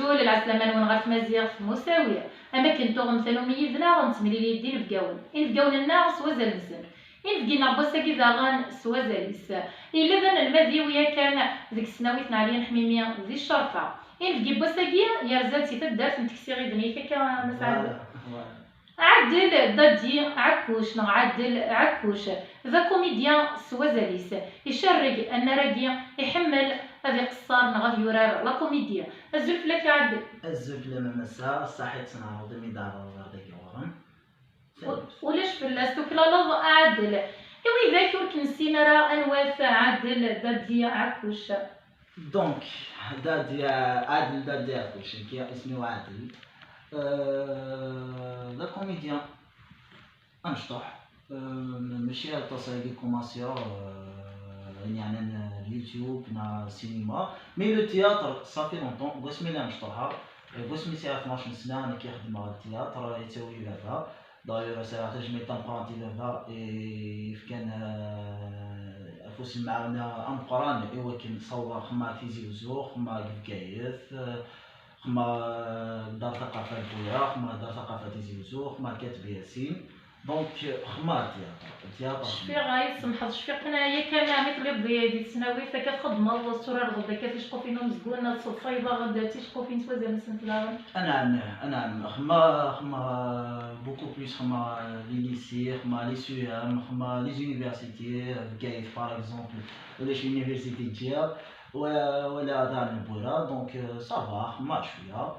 زول العسلامة ونغرت مزيغ في مساوية أما كنتو مثلا ميزنا غنتملي لي يدي الفقاون الفقاون الناس سوازا المزن الفقينا بوساكي ذاغان سوازا ليس إلا ذن المذي ويا كان ديك السناويت نعليا حميمية ذي الشرفة الفقي بوساكي يرزال سي تدار نتكسي غي دنيا كا مساعد عدل دادي عكوش عدل عكوش ذا كوميديان سوازاليس يشرق ان راقي يحمل هذه قصار نغا يورار لا كوميديا الزلف لك عدل الزلف لما مسا صحيت نعرض ميدار ديك ورم ولاش فلاستوك لا لظ عدل إوي ذاك وركنسينا راه انواف عدل دادي عكوش دونك دادي عادل دادي عكوش كي اسمه عادل لا كوميديان انشطح ماشي التصايد كوماسيون يعني اليوتيوب نا السينما مي لو تياتر صافي لونطون قسمي لا نشطحها قسمي ساعه 12 سنه انا كيخدم على التياتر يتسوي لهذا داير ساعه تجمي تنقرانتي لهذا كان افوس معنا ام قران ايوا كنصور خما تيزي وزو خما كيف خما دار ثقافه البويا خما دار ثقافه تيزي وزو خما كاتب ياسين دونك خما التياتر شفيق غايب سمحت شفيق انايا كان مثل ديال السناوي فكتخدم الصوره غدا كتشقو فينا مزقونه الصفايبه غدا تيشقو فين سوا زعما سنت لا انا خما بوكو بليس خما لي ليسي خما لي سيام خما لي زونيفرسيتي كايف باغ اكزومبل ولا شي يونيفرسيتي ديال ولا دار البويرا دونك صافا خما شويه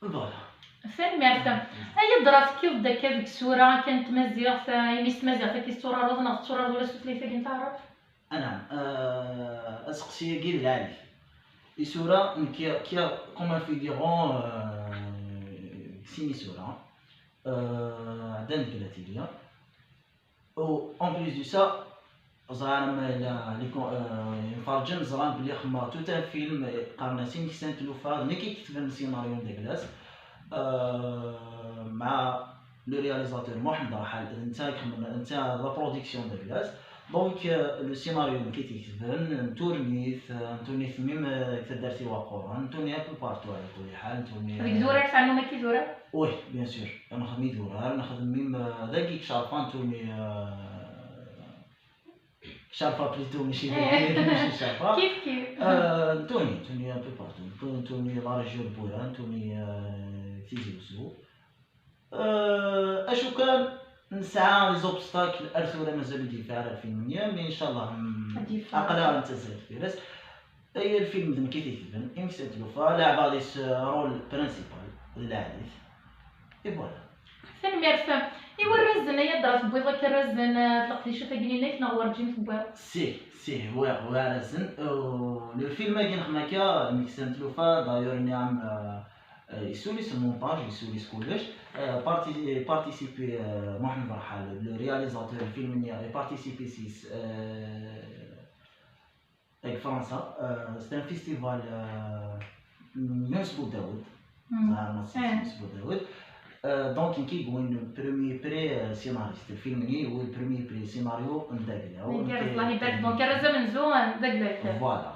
فوالا فين معرفة أي دراسة كيف داك هذيك الصورة كانت مزيغ يعني مزيغ فيك الصورة روضنا الصورة ولا سوتليفة كنت تعرف؟ أنا أسقسي كي العالي الصورة كي كومان في ديغون سيني صورة عندنا كلاتيليا و أون بليس دو سا زعما نفرجن زعما بلي خما توتا فيلم قارنا سين كيسان تلوفا ملي كيكتب السيناريو ديكلاس مع لو رياليزاتور محمد رحال انت لا برودكسيون ديكلاس دونك لو سيناريو اللي كيتكتبن نتورنيث ميم كدرتي واقورا نتورني ابو بارتو على كل حال نتورني هذيك زورار فعلا ما كيزورار وي بيان سور نخدم زورار نخدم ميم داكيك شارفان نتورني شارفه بليتو ماشي شارفه كيف نتوني ابو بارتو نتوني لا ريجيون بويا نتوني تيزي وسو اشو كان نسعى لي زوبستاكل ارثو مازال الدفاع على الفيلم مي ان شاء الله اقلا انت زيد في راس هي الفيلم ذم كي تيتبان امسات لوفا لعب هذيس رول برينسيبال للعريس اي فوالا فين معرفة ايوا الرزن هي درات بيضا كالرزن تلقتي شوفها قليلك نغور جيم تبار سي هو رزن لو فيلم كي نخماكا ميكسان تلوفا دايور نعم يسوليس المونتاج يسوليس كلش بارتيسيبي محمد رحال لو رياليزاتور الفيلم نيا بارتيسيبي سيس avec فرنسا c'était un festival يونس بوداود يونس بوداود دونك كيقولون بريمي بري سيناريست الفيلم ني هو البريمي بري سيناريو نداكلا الله يبارك دونك راه من زوان داك فوالا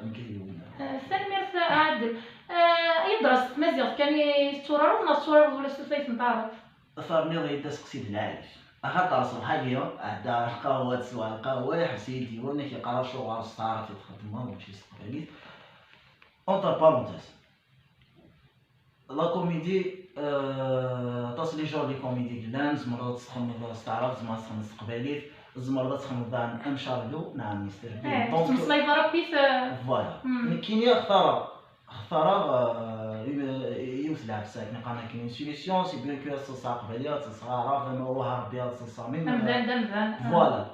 نكيقولون ثاني مرسى عادل يدرس مزيغ كان يصوروا لنا الصورة ولا سوسيت نتعرف صارني غير تسقسي العايش اخاطر صباحيه عدا قهوه سوا قهوه حسيتي وانا كيقرا شغل صار في الخدمه ومشي سقاليت اونتر بارونتيز لا كوميدي تصلي جور لي كوميدي كلان زمرات تسخن استعراف زعما تسخن استقباليت زمرات تسخن دان ام شارلو نعم مستر بي دونك مصلي بربي فوالا كاين اختار يوث لعب ساكن قانا كاين سوليسيون سي بيان كو تصاق باليات تصغار فما هو هربيات تصاميم فوالا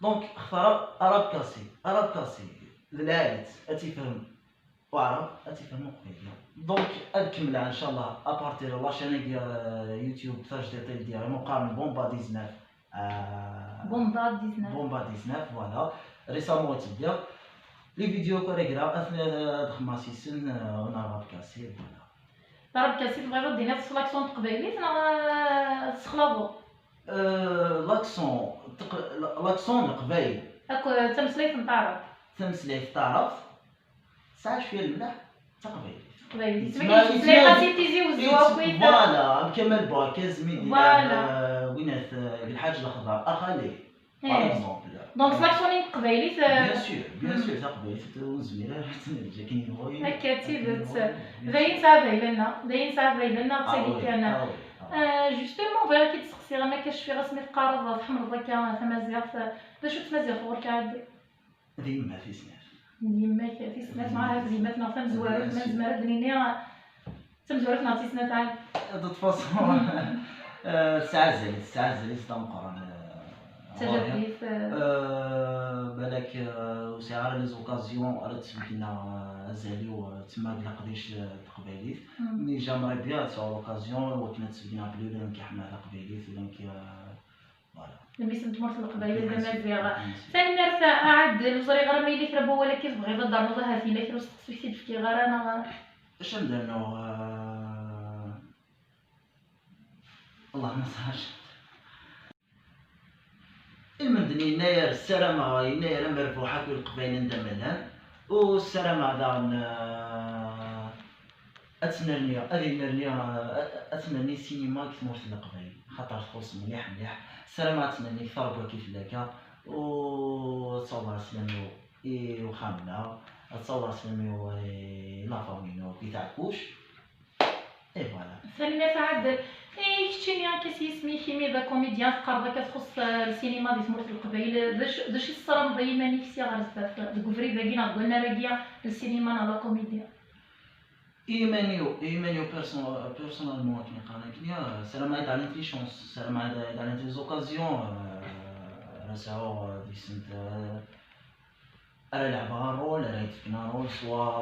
دونك اختار اراب كاسي للعائلات اتيفهم وعرب اتيفهم قبيله دونك نكملها ان شاء الله ابارتير لا شين ديال يوتيوب تاج ديال مقارنه بومبا 19 بومبا 19 فوالا ريسامون تبدا لي فيديو كوريغراف اثناء دخماسي سن ونعرف كاسير فوالا ضرب كاسير بغينا دينا في لاكسون تقبايليت نا تسخلاضو لاكسون القبايل هاك تمسليت نتعرف تعرف ساعه شويه الملح تقبيليت تما تلاقي سيتيزي وزوا كويس فوالا كمال باكاز ميدي فوالا وينات الحاج الخضراء اخالي باغ اكزومبل دونك سلاكسيوني قبايليت بيان سور تقبيليت وزميله كاينين خويا هكا تيبت داين ساعه بايلنا تسالي كان جوستومون فوالا كي تسقسي ما كاش في رسمي تقارض تحمر هكا تمازيغ باش تمازيغ غور كعاد ديما في سناف ديما في سنات مع هاد ديماتنا تمزوارات ما زمرات دنيا تمزوارات نعطي سنات عاد دو فاصون الساعه زالت تنقرن تجديد بالك وساعه لي زوكازيون راه تسمكنا زاليو تما بلا قديش تقبيليت مي جامري بيان سو لوكازيون وكنا تسبينا بلو كيحنا تقبيليت فوالا لما يسمت مرت القبايل زعما زيغه ثاني مرت عاد الوزري غير ما يلي فربو ولا كيف بغي الدار نوضها في لا فلوس تسويسيد في غير انا اش نديرو والله ما صارش المدني يناير السلامة يناير مرفوحة كل القبايل ندملها والسلامة أتنرني سينما كتموت القبايل خاطر تخلص مليح السلامة أتنرني كثر كيف لكا وتصور سلامي وخاملة تصور سلامي لافامينو كيتعكوش اي فوالا ثاني مرت عاد كتشيني كاسي سمي كيمي ذا كوميديان تقرب كتخص السينما ديال تمرت القبايل داش الصرام باين ماني كسي غير بزاف دكوفري باقيين قلنا راكيا السينما لا كوميديا ايمانيو بيرسونالمون كي قانكنيا سلام عيد على لي شونس سلام عيد على لي زوكازيون راسعو دي سنت لعبها رول يتفكنا رول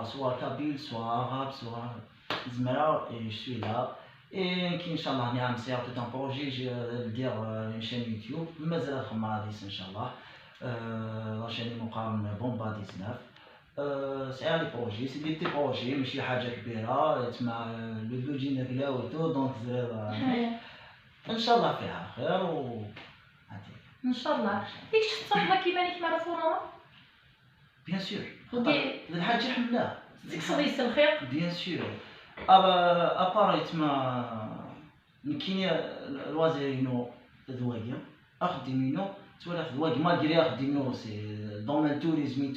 سوا كابيل سوا عرب سوا زمرا جو سوي لا كي ان شاء الله نعم سيعطي ان بروجي ندير اون شين يوتيوب مازال خما هاديس ان شاء الله لاشين مقارن بومبا 19 سي لي بروجي سي دي بروجي ماشي حاجه كبيره تما لو بوجي نقلاو تو دونك زرير ان شاء الله فيها خير و ان شاء الله ديك الصحبه كيبانك مع رسولنا بيان سور الحاج حمله ديك صديق الخير بيان سور اباري تما كاين الوزيرينو ذواقي اخدمينو تولى ذواقي مالغري اخدمينو سي دومين توريزم